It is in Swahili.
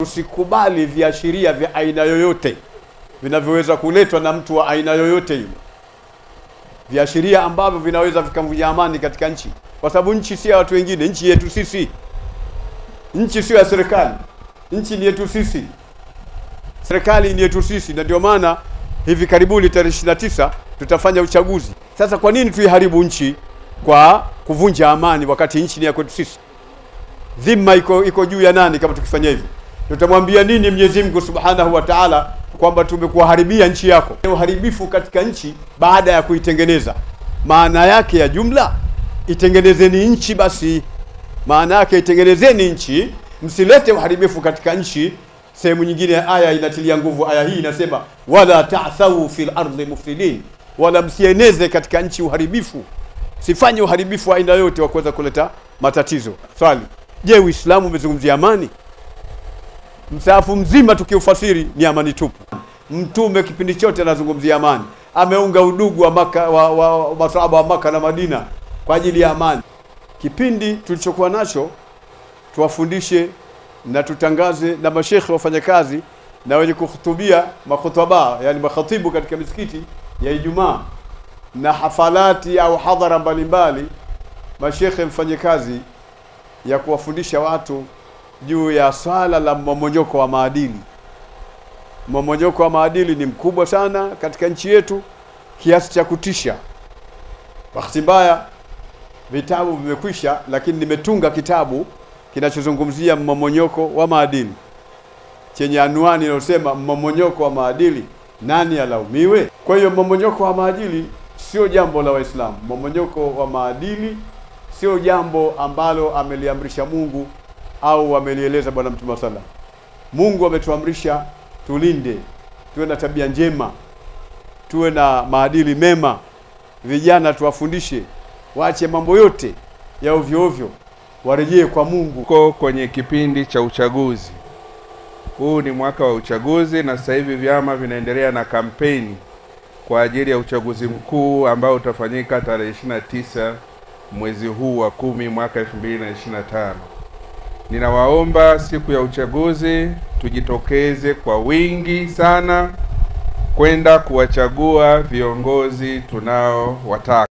Tusikubali viashiria vya aina yoyote vinavyoweza kuletwa na mtu wa aina yoyote yule, viashiria ambavyo vinaweza vikamvunja amani katika nchi, kwa sababu nchi si ya watu wengine, nchi yetu sisi. Nchi sio ya serikali, nchi ni yetu sisi, serikali ni yetu sisi. Na ndio maana hivi karibuni tarehe 29 tutafanya uchaguzi. Sasa kwa nini tuiharibu nchi kwa kuvunja amani wakati nchi ni ya kwetu sisi? Dhima iko juu ya nani? Kama tukifanya hivi, tutamwambia nini Mwenyezi Mungu Subhanahu wa Ta'ala kwamba tumekuharibia nchi yako? Uharibifu katika nchi baada ya kuitengeneza, maana yake ya jumla, itengenezeni nchi basi. Maana yake itengenezeni nchi, msilete uharibifu katika nchi. Sehemu nyingine ya aya inatilia nguvu aya hii, inasema wala ta'thaw fil ardi mufsidin, wala msieneze katika nchi uharibifu. Sifanye uharibifu wa aina yote wa kuweza kuleta matatizo. Swali, je, Uislamu umezungumzia amani? Msaafu mzima tukiufasiri ni amani tupu. Mtume kipindi chote anazungumzia amani, ameunga udugu wa masahaba wa Maka na Madina kwa ajili ya amani. Kipindi tulichokuwa nacho tuwafundishe na tutangaze, na mashekhe wafanya kazi na wenye kuhutubia makhutaba, yani makhatibu katika misikiti ya Ijumaa na hafalati au hadhara mbalimbali, mashekhe mfanye kazi ya kuwafundisha watu juu ya swala la mmomonyoko wa maadili. Mmomonyoko wa maadili ni mkubwa sana katika nchi yetu kiasi cha kutisha. Bahati mbaya vitabu vimekwisha, lakini nimetunga kitabu kinachozungumzia mmomonyoko wa maadili chenye anwani inayosema mmomonyoko wa maadili, nani alaumiwe? Kwa hiyo mmomonyoko wa maadili sio jambo la Waislamu. Mmomonyoko wa maadili sio jambo ambalo ameliamrisha Mungu au amelieleza Bwana Mtume sallallahu. Mungu ametuamrisha tulinde, tuwe na tabia njema, tuwe na maadili mema. Vijana tuwafundishe waache mambo yote ya ovyo ovyo, warejee kwa Mungu. Tuko kwenye kipindi cha uchaguzi. Huu ni mwaka wa uchaguzi, na sasa hivi vyama vinaendelea na kampeni kwa ajili ya uchaguzi mkuu ambao utafanyika tarehe 29 mwezi huu wa 10 mwaka 2025. Ninawaomba siku ya uchaguzi tujitokeze kwa wingi sana kwenda kuwachagua viongozi tunao wataka.